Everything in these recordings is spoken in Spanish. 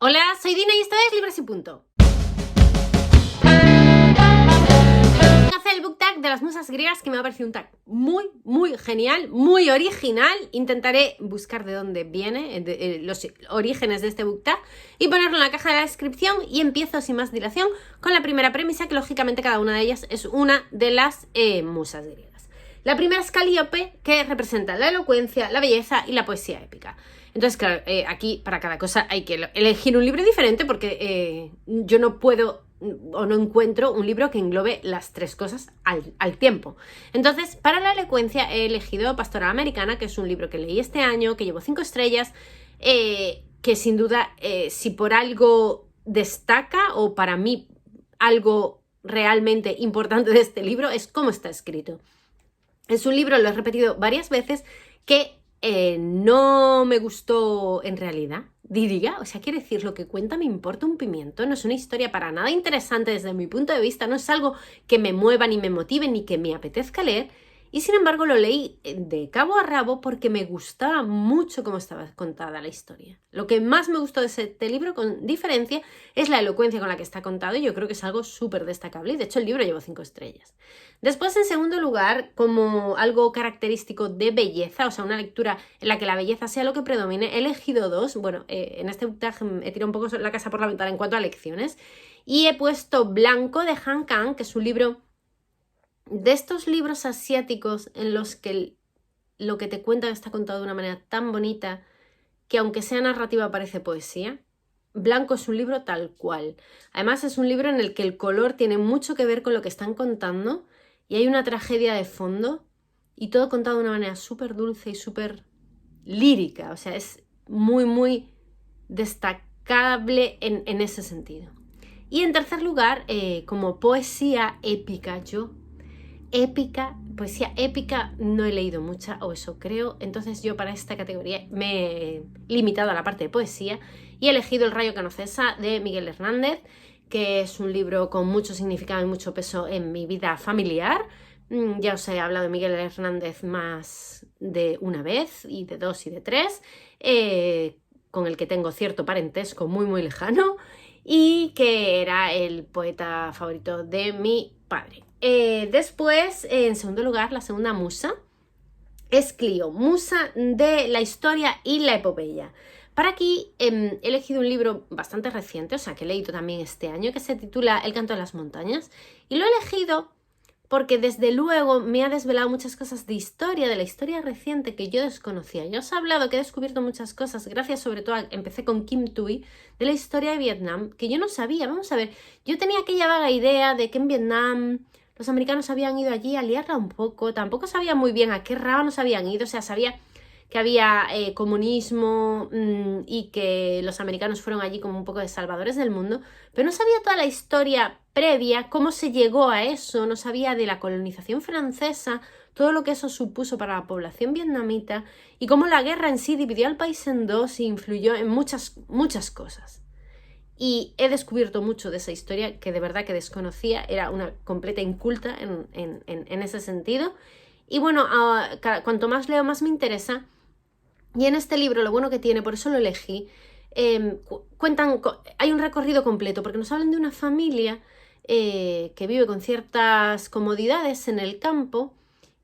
Hola, soy Dina y esto es Libros y Punto. Hacer el book tag de las musas griegas, que me ha parecido un tag muy genial, muy original. Intentaré buscar de dónde viene, los orígenes de este book tag, y ponerlo en la caja de la descripción. Y empiezo sin más dilación con la primera premisa, que lógicamente cada una de ellas es una de las musas griegas. La primera es Calíope, que representa la elocuencia, la belleza y la poesía épica. Entonces, claro, aquí para cada cosa hay que elegir un libro diferente, porque yo no puedo o no encuentro un libro que englobe las tres cosas al tiempo. Entonces, para la elocuencia he elegido Pastoral Americana, que es un libro que leí este año, que llevo 5 estrellas, que sin duda, si por algo destaca, o para mí algo realmente importante de este libro, es cómo está escrito. Es un libro, lo he repetido varias veces, que no me gustó en realidad. Diría, o sea, quiere decir, lo que cuenta me importa un pimiento, no es una historia para nada interesante desde mi punto de vista, no es algo que me mueva, ni me motive, ni que me apetezca leer, y sin embargo lo leí de cabo a rabo porque me gustaba mucho cómo estaba contada la historia. Lo que más me gustó de este libro, con diferencia, es la elocuencia con la que está contado, y yo creo que es algo súper destacable, y de hecho el libro llevo 5 estrellas. Después, en segundo lugar, como algo característico de belleza, o sea, una lectura en la que la belleza sea lo que predomine, he elegido dos. Bueno, en este book tag he tirado un poco la casa por la ventana en cuanto a lecciones, y he puesto Blanco, de Han Kang, que es un libro de estos libros asiáticos en los que lo que te cuentan está contado de una manera tan bonita que, aunque sea narrativa, parece poesía. Blanco es un libro tal cual. Además, es un libro en el que el color tiene mucho que ver con lo que están contando, y hay una tragedia de fondo, y todo contado de una manera súper dulce y súper lírica. O sea, es muy destacable en ese sentido. Y en tercer lugar, como poesía épica, poesía épica no he leído mucha, o eso creo. Entonces yo para esta categoría me he limitado a la parte de poesía y he elegido El rayo que no cesa, de Miguel Hernández, que es un libro con mucho significado y mucho peso en mi vida familiar. Ya os he hablado de Miguel Hernández más de una vez, y de dos y de tres, con el que tengo cierto parentesco muy lejano, y que era el poeta favorito de mi padre. Después, en segundo lugar, la segunda musa es Clío, musa de la historia y la epopeya. Para aquí he elegido un libro bastante reciente, o sea, que he leído también este año, que se titula El canto de las montañas, y lo he elegido porque desde luego me ha desvelado muchas cosas de historia, de la historia reciente, que yo desconocía. Ya os he hablado que he descubierto muchas cosas, gracias sobre todo empecé con Kim Thuy, de la historia de Vietnam, que yo no sabía. Vamos a ver, yo tenía aquella vaga idea de que en Vietnam los americanos habían ido allí a liarla un poco, tampoco sabía muy bien a qué rábanos habían ido, o sea, sabía que había comunismo, y que los americanos fueron allí como un poco de salvadores del mundo, pero no sabía toda la historia previa, cómo se llegó a eso, no sabía de la colonización francesa, todo lo que eso supuso para la población vietnamita, y cómo la guerra en sí dividió al país en dos e influyó en muchas cosas. Y he descubierto mucho de esa historia que de verdad que desconocía, era una completa inculta en ese sentido. Y bueno, cuanto más leo, más me interesa. Y en este libro, lo bueno que tiene, por eso lo elegí, hay un recorrido completo, porque nos hablan de una familia que vive con ciertas comodidades en el campo,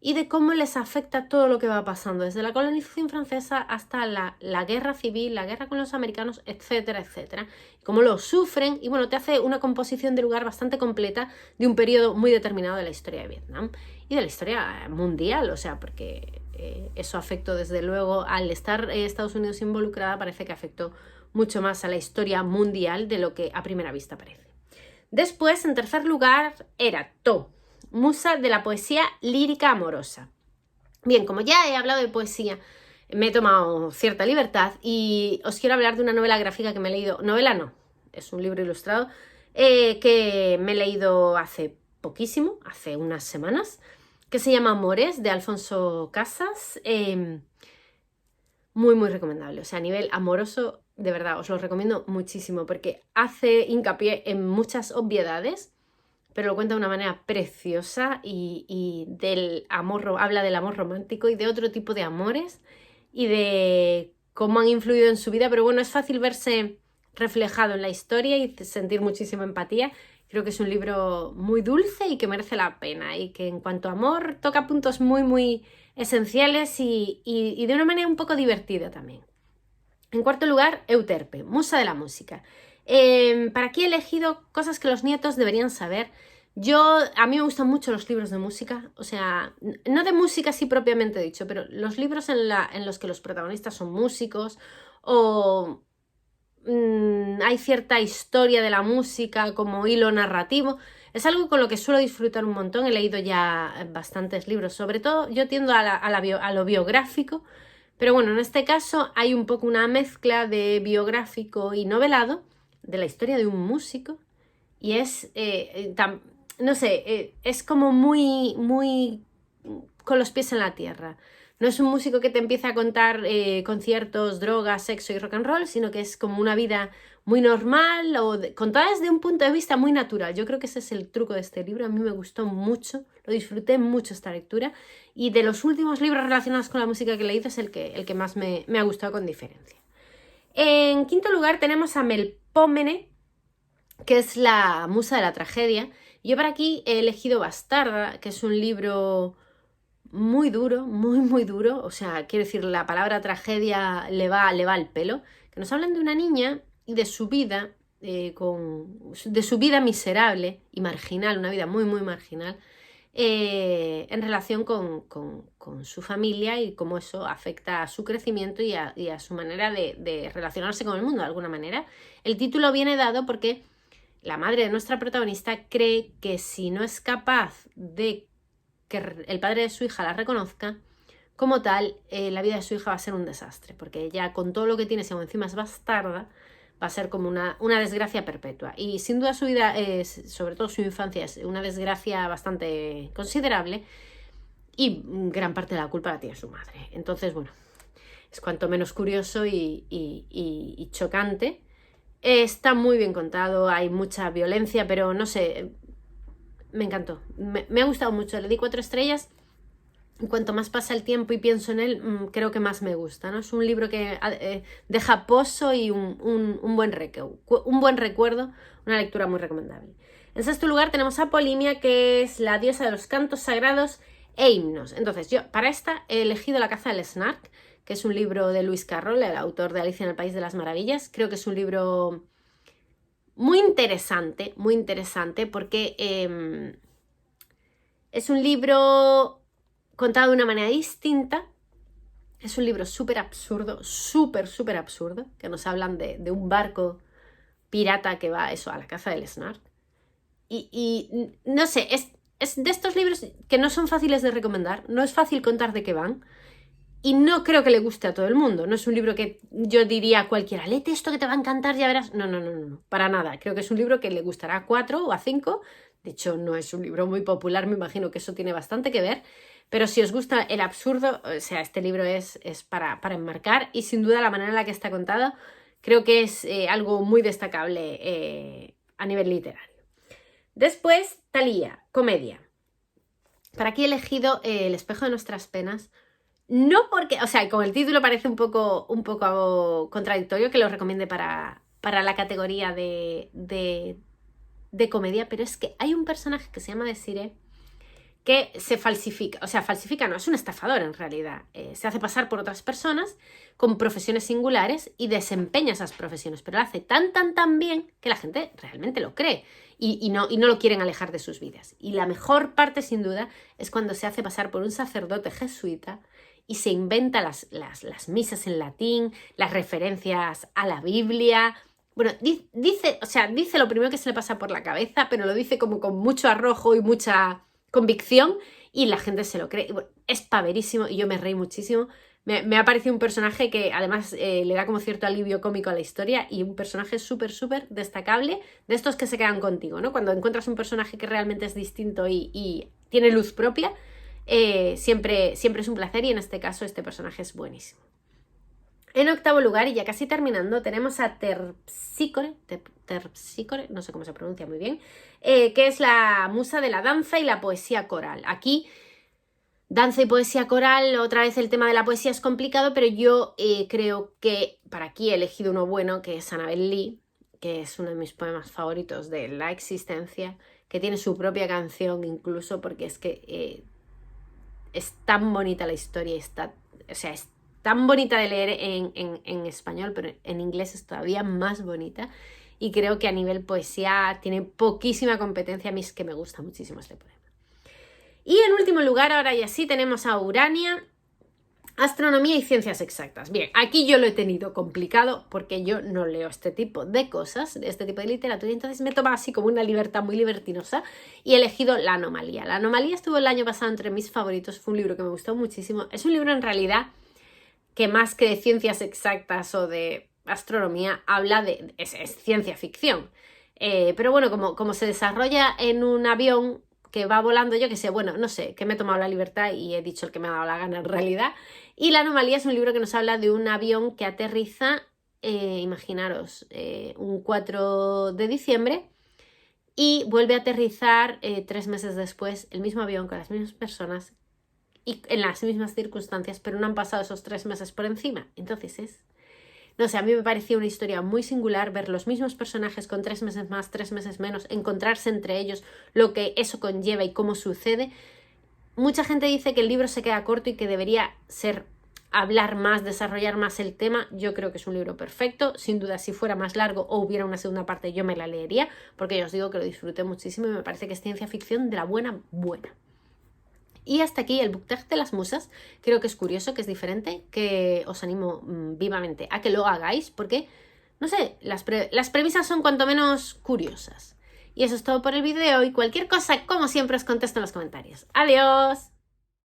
y de cómo les afecta todo lo que va pasando, desde la colonización francesa hasta la guerra civil, la guerra con los americanos, etcétera, etcétera. Cómo lo sufren, y bueno, te hace una composición de lugar bastante completa de un periodo muy determinado de la historia de Vietnam y de la historia mundial, o sea, porque eso afectó desde luego, al estar Estados Unidos involucrada, parece que afectó mucho más a la historia mundial de lo que a primera vista parece. Después, en tercer lugar, era To, musa de la poesía lírica amorosa. Bien, como ya he hablado de poesía, me he tomado cierta libertad y os quiero hablar de una novela gráfica que me he leído. Novela no, es un libro ilustrado que me he leído hace poquísimo, hace unas semanas, que se llama Amores, de Alfonso Casas. Muy recomendable, o sea, a nivel amoroso, de verdad, os lo recomiendo muchísimo, porque hace hincapié en muchas obviedades, pero lo cuenta de una manera preciosa, y del amor, habla del amor romántico y de otro tipo de amores y de cómo han influido en su vida. Pero bueno, es fácil verse reflejado en la historia y sentir muchísima empatía. Creo que es un libro muy dulce y que merece la pena, y que en cuanto a amor toca puntos muy, muy esenciales y de una manera un poco divertida también. En cuarto lugar, Euterpe, Musa de la música. Para aquí he elegido cosas que los nietos deberían saber. A mí me gustan mucho los libros de música, o sea, no de música así propiamente dicho, pero los libros en los que los protagonistas son músicos o hay cierta historia de la música como hilo narrativo. Es algo con lo que suelo disfrutar un montón. He leído ya bastantes libros, sobre todo yo tiendo a lo biográfico, pero bueno, en este caso hay un poco una mezcla de biográfico y novelado de la historia de un músico, y es, no sé, es como muy, muy con los pies en la tierra. No es un músico que te empieza a contar conciertos, drogas, sexo y rock and roll, sino que es como una vida muy normal, contada desde un punto de vista muy natural. Yo creo que ese es el truco de este libro. A mí me gustó mucho, lo disfruté mucho esta lectura, y de los últimos libros relacionados con la música que he leído es el que más me ha gustado con diferencia. En quinto lugar tenemos a Melpomene, que es la musa de la tragedia. Yo para aquí he elegido Bastarda, que es un libro muy duro, muy, muy duro. O sea, quiero decir, la palabra tragedia le va al pelo. Que nos hablan de una niña y de su vida, de su vida miserable y marginal, una vida muy, muy marginal, en relación con su familia, y cómo eso afecta a su crecimiento y a su manera de relacionarse con el mundo de alguna manera. El título viene dado porque la madre de nuestra protagonista cree que si no es capaz de que el padre de su hija la reconozca como tal, la vida de su hija va a ser un desastre, porque ella, con todo lo que tiene, si aún encima es bastarda, va a ser como una desgracia perpetua. Y sin duda su vida, sobre todo su infancia, es una desgracia bastante considerable, y gran parte de la culpa la tiene su madre. Entonces, bueno, es cuanto menos curioso y chocante. Está muy bien contado, hay mucha violencia, pero no sé, me encantó. Me ha gustado mucho, le di 4 estrellas. Cuanto más pasa el tiempo y pienso en él, creo que más me gusta, ¿no? Es un libro que deja pozo y un buen recuerdo, una lectura muy recomendable. En sexto lugar tenemos a Polimia, que es la diosa de los cantos sagrados e himnos. Entonces, yo para esta he elegido La caza del Snark, que es un libro de Lewis Carroll, el autor de Alicia en el País de las Maravillas. Creo que es un libro muy interesante porque es un libro contado de una manera distinta. Es un libro súper absurdo, súper absurdo, que nos hablan de un barco pirata que va a la caza del Snark. Y no sé, es de estos libros que no son fáciles de recomendar, no es fácil contar de qué van, y no creo que le guste a todo el mundo. No es un libro que yo diría a cualquiera, léete esto que te va a encantar, ya verás. No, para nada. Creo que es un libro que le gustará a 4 o a 5. De hecho, no es un libro muy popular, me imagino que eso tiene bastante que ver. Pero si os gusta el absurdo, o sea, este libro es para enmarcar, y sin duda la manera en la que está contado creo que es algo muy destacable a nivel literario. Después, Thalía, comedia. Para aquí he elegido El espejo de nuestras penas. No porque, o sea, con el título parece un poco contradictorio que lo recomiende para la categoría de comedia, pero es que hay un personaje que se llama Desiree que se falsifica, o sea, falsifica no, es un estafador en realidad. Se hace pasar por otras personas con profesiones singulares y desempeña esas profesiones, pero lo hace tan bien que la gente realmente lo cree y no lo quieren alejar de sus vidas. Y la mejor parte, sin duda, es cuando se hace pasar por un sacerdote jesuita y se inventa las misas en latín, las referencias a la Biblia. Bueno, dice lo primero que se le pasa por la cabeza, pero lo dice como con mucho arrojo y mucha convicción, y la gente se lo cree. Bueno, es paverísimo y yo me reí muchísimo. Me ha parecido un personaje que además le da como cierto alivio cómico a la historia, y un personaje súper destacable, de estos que se quedan contigo, ¿no? Cuando encuentras un personaje que realmente es distinto y tiene luz propia, siempre es un placer, y en este caso este personaje es buenísimo. En octavo lugar, y ya casi terminando, tenemos a Terpsícore, no sé cómo se pronuncia muy bien, que es la musa de la danza y la poesía coral. Aquí, danza y poesía coral, otra vez el tema de la poesía es complicado, pero yo creo que para aquí he elegido uno bueno, que es Annabel Lee, que es uno de mis poemas favoritos de la existencia, que tiene su propia canción incluso, porque es que es tan bonita la historia, es tan bonita de leer en español, pero en inglés es todavía más bonita. Y creo que a nivel poesía tiene poquísima competencia. A mí es que me gusta muchísimo este poema. Y en último lugar, ahora ya sí, tenemos a Urania, Astronomía y Ciencias Exactas. Bien, aquí yo lo he tenido complicado porque yo no leo este tipo de cosas, este tipo de literatura, y entonces me he tomado así como una libertad muy libertinosa y he elegido La Anomalía. La Anomalía estuvo el año pasado entre mis favoritos, fue un libro que me gustó muchísimo. Es un libro en realidad que más que de ciencias exactas o de astronomía, habla de... es ciencia ficción. Pero bueno, como se desarrolla en un avión que va volando, yo que sé, bueno, no sé, que me he tomado la libertad y he dicho el que me ha dado la gana en realidad. Y La Anomalía es un libro que nos habla de un avión que aterriza, imaginaros, un 4 de diciembre y vuelve a aterrizar 3 meses después el mismo avión con las mismas personas y en las mismas circunstancias, pero no han pasado esos 3 meses por encima. Entonces no sé, a mí me pareció una historia muy singular ver los mismos personajes con 3 meses más, 3 meses menos, encontrarse entre ellos, lo que eso conlleva y cómo sucede. Mucha gente dice que el libro se queda corto y que debería ser hablar más, desarrollar más el tema. Yo creo que es un libro perfecto. Sin duda, si fuera más largo o hubiera una segunda parte, yo me la leería, porque ya os digo que lo disfruté muchísimo y me parece que es ciencia ficción de la buena. Y hasta aquí el book tag de las musas. Creo que es curioso, que es diferente, que os animo vivamente a que lo hagáis porque, no sé, las premisas son cuanto menos curiosas. Y eso es todo por el vídeo y cualquier cosa, como siempre, os contesto en los comentarios. ¡Adiós!